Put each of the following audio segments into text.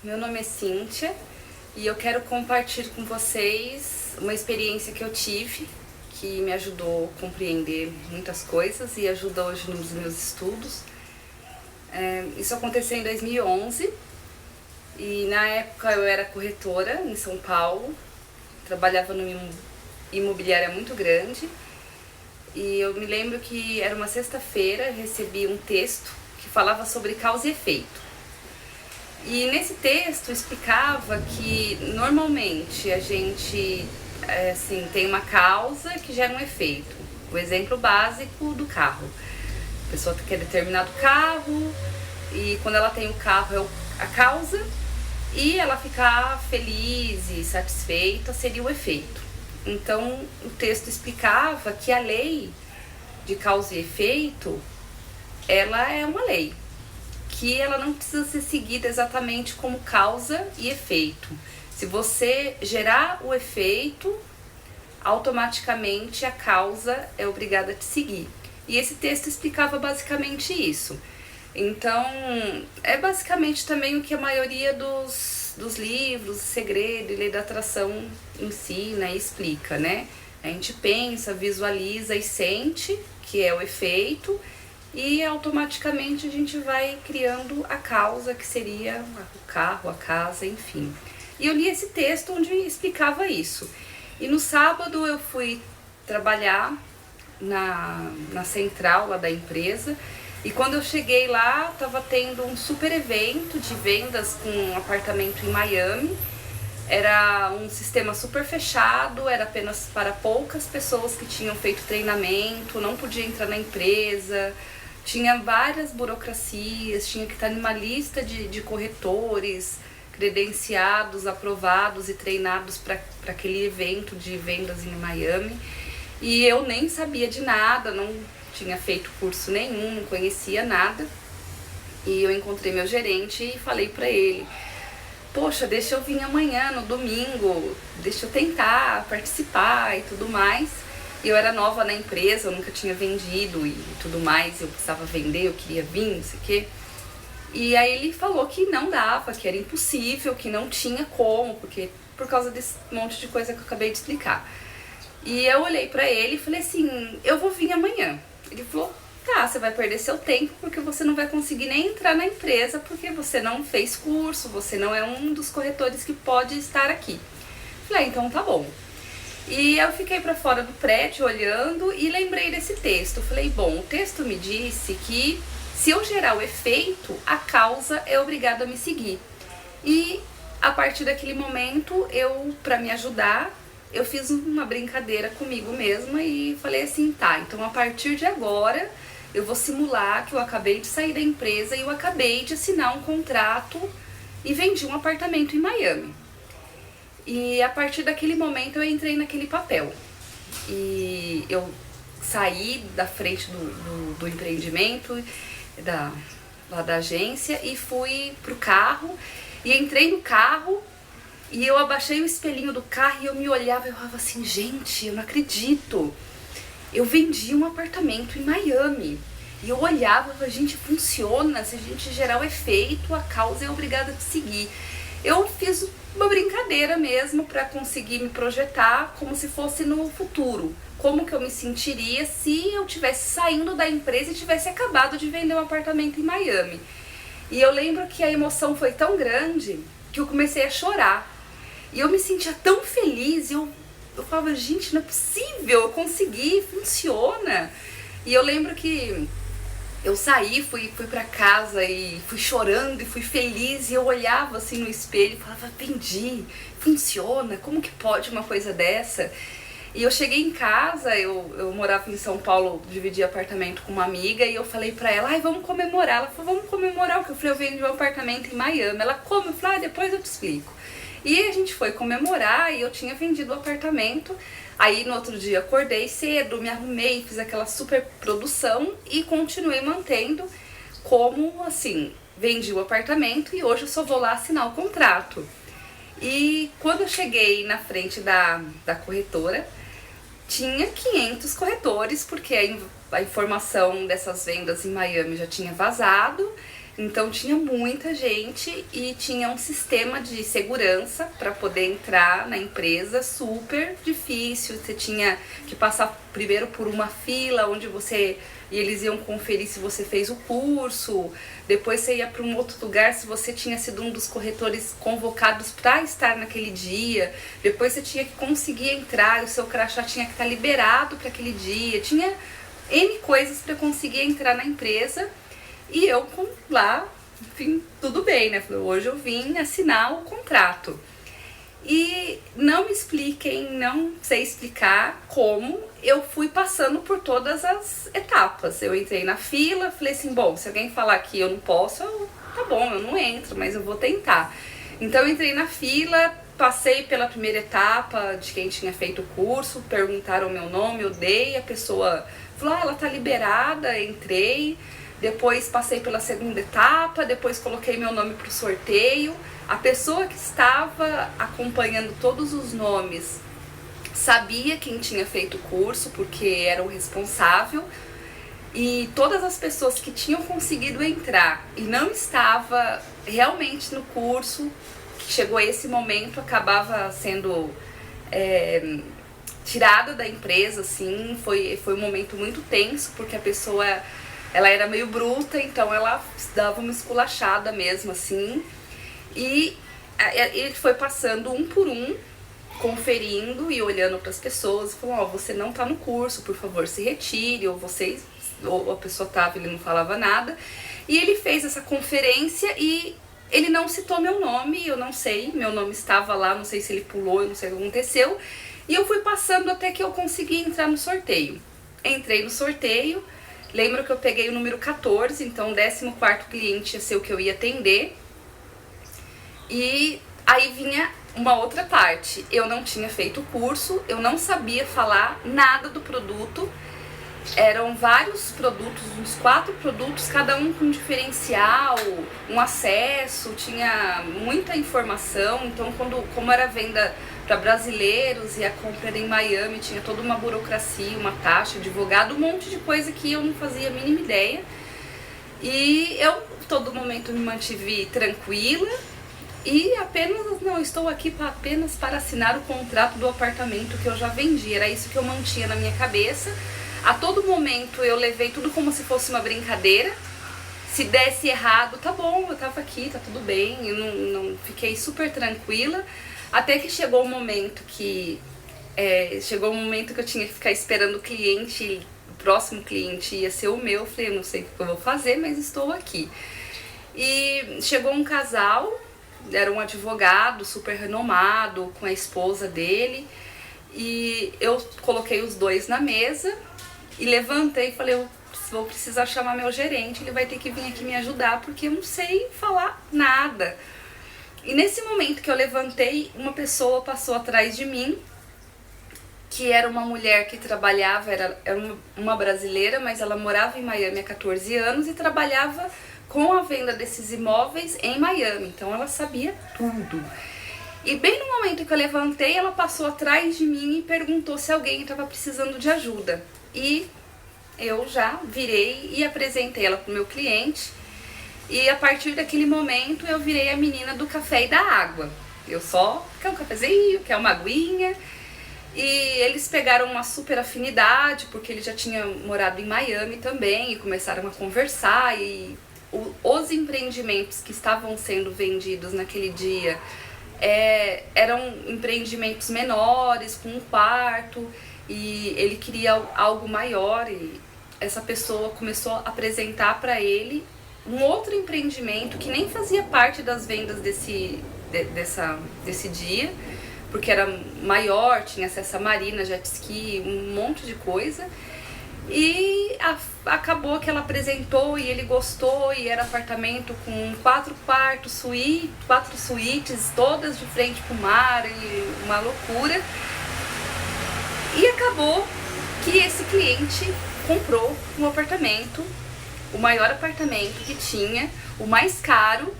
Meu nome é Cíntia e eu quero compartilhar com vocês uma experiência que eu tive que me ajudou a compreender muitas coisas e ajuda hoje nos meus estudos. Isso aconteceu em 2011 e na época eu era corretora em São Paulo, trabalhava numa imobiliária muito grande e eu me lembro que era uma sexta-feira, recebi um texto que falava sobre causa e efeito. E nesse texto explicava que normalmente a gente tem uma causa que gera um efeito. O exemplo básico do carro. A pessoa quer determinado carro e quando ela tem o carro é a causa e ela ficar feliz e satisfeita seria o efeito. Então o texto explicava que a lei de causa e efeito, ela é uma lei, que ela não precisa ser seguida exatamente como causa e efeito. Se você gerar o efeito, automaticamente a causa é obrigada a te seguir. E esse texto explicava basicamente isso. Então, é basicamente também o que a maioria dos livros, Segredo e Lei da Atração ensina e explica, né? A gente pensa, visualiza e sente, que é o efeito, e automaticamente a gente vai criando a causa, que seria o carro, a casa, enfim. E eu li esse texto onde explicava isso. E no sábado eu fui trabalhar na central lá da empresa, e quando eu cheguei lá, estava tendo um super evento de vendas com um apartamento em Miami. Era um sistema super fechado, era apenas para poucas pessoas que tinham feito treinamento, não podia entrar na empresa, tinha várias burocracias, tinha que estar numa lista de corretores credenciados, aprovados e treinados para aquele evento de vendas em Miami. E eu nem sabia de nada, não tinha feito curso nenhum, não conhecia nada. E eu encontrei meu gerente e falei para ele: poxa, deixa eu vir amanhã, no domingo, deixa eu tentar participar e tudo mais. Eu era nova na empresa, eu nunca tinha vendido e tudo mais, eu precisava vender, eu queria vir, não sei o quê. E aí ele falou que não dava, que era impossível, que não tinha como, porque por causa desse monte de coisa que eu acabei de explicar. E eu olhei pra ele e falei assim: eu vou vir amanhã. Ele falou: tá, você vai perder seu tempo porque você não vai conseguir nem entrar na empresa porque você não fez curso, você não é um dos corretores que pode estar aqui. Falei: então tá bom. E eu fiquei pra fora do prédio olhando e lembrei desse texto. Falei: bom, o texto me disse que se eu gerar o efeito, a causa é obrigada a me seguir. E a partir daquele momento, pra me ajudar, eu fiz uma brincadeira comigo mesma e falei assim: tá, então a partir de agora eu vou simular que eu acabei de sair da empresa e eu acabei de assinar um contrato e vendi um apartamento em Miami. E a partir daquele momento eu entrei naquele papel. E eu saí da frente do empreendimento, lá da agência, e fui pro carro. E entrei no carro e eu abaixei o espelhinho do carro e eu me olhava e eu falava assim: gente, eu não acredito. Eu vendi um apartamento em Miami. E eu olhava e falava: gente, funciona. Se a gente gerar o efeito, a causa é obrigada a te seguir. Eu fiz uma brincadeira mesmo para conseguir me projetar como se fosse no futuro. Como que eu me sentiria se eu tivesse saindo da empresa e tivesse acabado de vender um apartamento em Miami. E eu lembro que a emoção foi tão grande que eu comecei a chorar. E eu me sentia tão feliz, eu falava: gente, não é possível, eu consegui, funciona. E eu lembro que eu saí, fui pra casa e fui chorando e fui feliz, e eu olhava assim no espelho e falava: vendi, funciona, como que pode uma coisa dessa? E eu cheguei em casa, eu morava em São Paulo, dividi apartamento com uma amiga, e eu falei pra ela: ai, vamos comemorar. Ela falou: vamos comemorar o que? Eu falei: eu vendi um apartamento em Miami. Ela: como? Eu falei: ah, depois eu te explico. E a gente foi comemorar e eu tinha vendido o apartamento. Aí no outro dia acordei cedo, me arrumei, fiz aquela super produção e continuei mantendo como assim, vendi o apartamento e hoje eu só vou lá assinar o contrato. E quando eu cheguei na frente da corretora, tinha 500 corretores, porque a informação dessas vendas em Miami já tinha vazado. Então tinha muita gente e tinha um sistema de segurança para poder entrar na empresa super difícil. Você tinha que passar primeiro por uma fila onde eles iam conferir se você fez o curso. Depois você ia para um outro lugar se você tinha sido um dos corretores convocados para estar naquele dia. Depois você tinha que conseguir entrar, o seu crachá tinha que estar liberado para aquele dia. Tinha N coisas para conseguir entrar na empresa. E eu lá, enfim, tudo bem, né? Falei, hoje eu vim assinar o contrato. E não me expliquem, não sei explicar como eu fui passando por todas as etapas. Eu entrei na fila, falei assim, bom, se alguém falar que eu não posso, tá bom, eu não entro, mas eu vou tentar. Então eu entrei na fila, passei pela primeira etapa de quem tinha feito o curso, perguntaram o meu nome, eu dei, a pessoa falou, ela tá liberada, entrei. Depois passei pela segunda etapa, depois coloquei meu nome para o sorteio. A pessoa que estava acompanhando todos os nomes sabia quem tinha feito o curso, porque era o responsável. E todas as pessoas que tinham conseguido entrar e não estava realmente no curso, que chegou a esse momento, acabava sendo tirada da empresa, assim. Foi um momento muito tenso, porque a pessoa... ela era meio bruta, então ela dava uma esculachada mesmo, assim. E ele foi passando um por um, conferindo e olhando para as pessoas. Falou, você não tá no curso, por favor, se retire. Ou a pessoa tava, ele não falava nada. E ele fez essa conferência e ele não citou meu nome, eu não sei. Meu nome estava lá, não sei se ele pulou, eu não sei o que aconteceu. E eu fui passando até que eu consegui entrar no sorteio. Entrei no sorteio. Lembro que eu peguei o número 14, então o 14º cliente ia ser o que eu ia atender. E aí vinha uma outra parte. Eu não tinha feito o curso, eu não sabia falar nada do produto. Eram vários produtos, uns 4 produtos, cada um com um diferencial, um acesso, tinha muita informação. Então, como era venda para brasileiros e a compra era em Miami, tinha toda uma burocracia, uma taxa, advogado, um monte de coisa que eu não fazia a mínima ideia. E eu, todo momento, me mantive tranquila e estou aqui apenas para assinar o contrato do apartamento que eu já vendi. Era isso que eu mantinha na minha cabeça. A todo momento eu levei tudo como se fosse uma brincadeira. Se desse errado, tá bom, eu tava aqui, tá tudo bem. Eu não fiquei super tranquila. Até que chegou um momento que eu tinha que ficar esperando o cliente, o próximo cliente ia ser o meu. Eu falei, eu não sei o que eu vou fazer, mas estou aqui. E chegou um casal, era um advogado super renomado, com a esposa dele. E eu coloquei os dois na mesa e levantei e falei, eu vou precisar chamar meu gerente, ele vai ter que vir aqui me ajudar, porque eu não sei falar nada. E nesse momento que eu levantei, uma pessoa passou atrás de mim, que era uma mulher que trabalhava, era uma brasileira, mas ela morava em Miami há 14 anos e trabalhava com a venda desses imóveis em Miami, então ela sabia tudo. E bem no momento que eu levantei, ela passou atrás de mim e perguntou se alguém estava precisando de ajuda. E eu já virei e apresentei ela para o meu cliente. E a partir daquele momento eu virei a menina do café e da água. Eu só quer um cafezinho, quer uma aguinha. E eles pegaram uma super afinidade, porque ele já tinha morado em Miami também, e começaram a conversar. E os empreendimentos que estavam sendo vendidos naquele dia eram empreendimentos menores, com um quarto, e ele queria algo maior. E essa pessoa começou a apresentar para ele um outro empreendimento que nem fazia parte das vendas desse dia, porque era maior, tinha acesso a marina, jet ski, um monte de coisa. E acabou que ela apresentou e ele gostou, e era apartamento com 4 quartos, 4 suítes, todas de frente pro mar, e uma loucura. E acabou que esse cliente comprou um apartamento, o maior apartamento que tinha, o mais caro.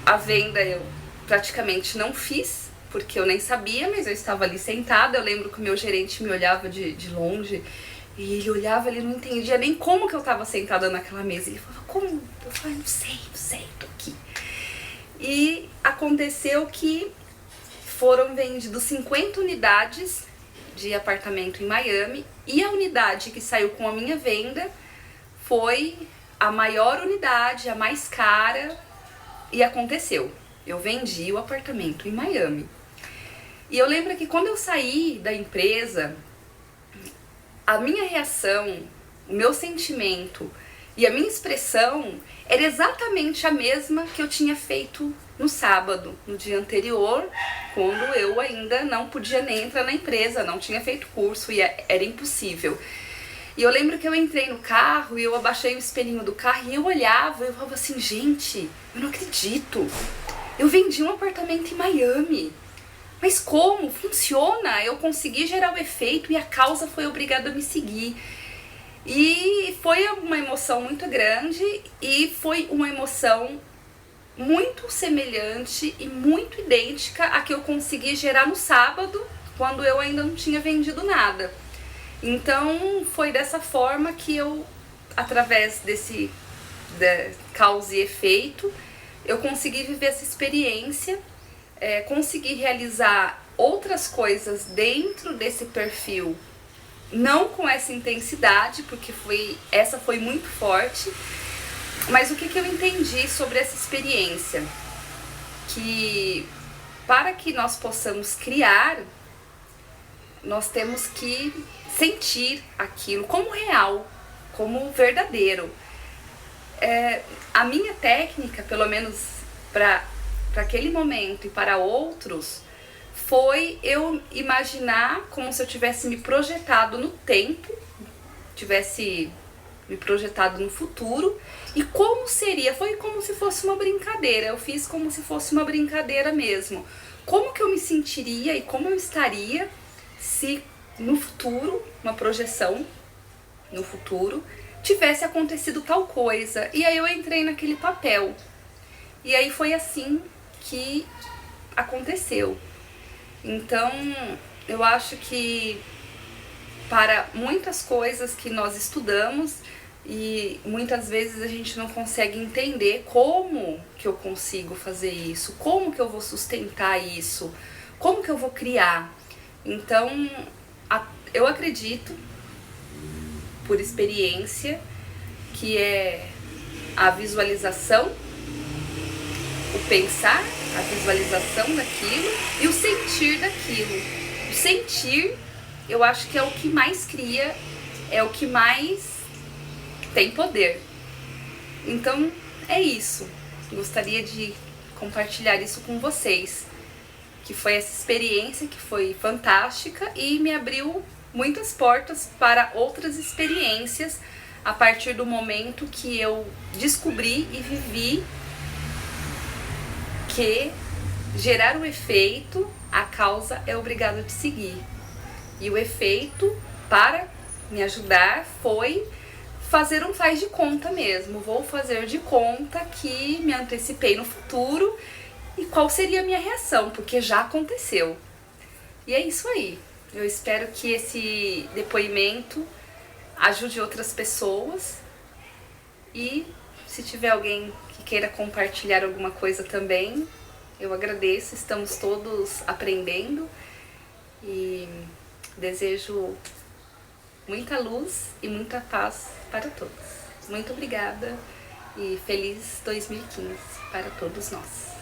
A venda eu praticamente não fiz, porque eu nem sabia, mas eu estava ali sentada. Eu lembro que o meu gerente me olhava de longe E ele olhava, ele não entendia nem como que eu tava sentada naquela mesa. Ele falava, como? Eu falei, não sei, tô aqui. E aconteceu que foram vendidos 50 unidades de apartamento em Miami. E a unidade que saiu com a minha venda foi a maior unidade, a mais cara. E aconteceu. Eu vendi o apartamento em Miami. E eu lembro que quando eu saí da empresa, a minha reação, o meu sentimento e a minha expressão era exatamente a mesma que eu tinha feito no sábado, no dia anterior, quando eu ainda não podia nem entrar na empresa, não tinha feito curso e era impossível. E eu lembro que eu entrei no carro e eu abaixei o espelhinho do carro e eu olhava e eu falava assim, gente, eu não acredito, eu vendi um apartamento em Miami. Mas como? Funciona? Eu consegui gerar o efeito e a causa foi obrigada a me seguir. E foi uma emoção muito grande e foi uma emoção muito semelhante e muito idêntica à que eu consegui gerar no sábado, quando eu ainda não tinha vendido nada. Então foi dessa forma que eu, através desse causa e efeito, eu consegui viver essa experiência. Conseguir realizar outras coisas dentro desse perfil, não com essa intensidade, porque essa foi muito forte, mas o que eu entendi sobre essa experiência? Que para que nós possamos criar, nós temos que sentir aquilo como real, como verdadeiro. A minha técnica, pelo menos para aquele momento e para outros, foi eu imaginar como se eu tivesse me projetado no tempo, tivesse me projetado no futuro, e como seria, foi como se fosse uma brincadeira, eu fiz como se fosse uma brincadeira mesmo. Como que eu me sentiria e como eu estaria se no futuro, uma projeção no futuro, tivesse acontecido tal coisa. E aí eu entrei naquele papel. E aí foi assim que aconteceu. Então, eu acho que para muitas coisas que nós estudamos e muitas vezes a gente não consegue entender como que eu consigo fazer isso, como que eu vou sustentar isso, como que eu vou criar. Então, eu acredito, por experiência, que é a visualização, o pensar, a visualização daquilo e o sentir daquilo. O sentir, eu acho que é o que mais cria, é o que mais tem poder. Então, é isso. Gostaria de compartilhar isso com vocês, que foi essa experiência que foi fantástica e me abriu muitas portas para outras experiências a partir do momento que eu descobri e vivi que gerar o efeito, a causa é obrigada a te seguir. E o efeito, para me ajudar, foi fazer um faz de conta mesmo. Vou fazer de conta que me antecipei no futuro e qual seria a minha reação, porque já aconteceu. E é isso aí. Eu espero que esse depoimento ajude outras pessoas e se tiver alguém que queira compartilhar alguma coisa também, eu agradeço, estamos todos aprendendo e desejo muita luz e muita paz para todos. Muito obrigada e feliz 2015 para todos nós.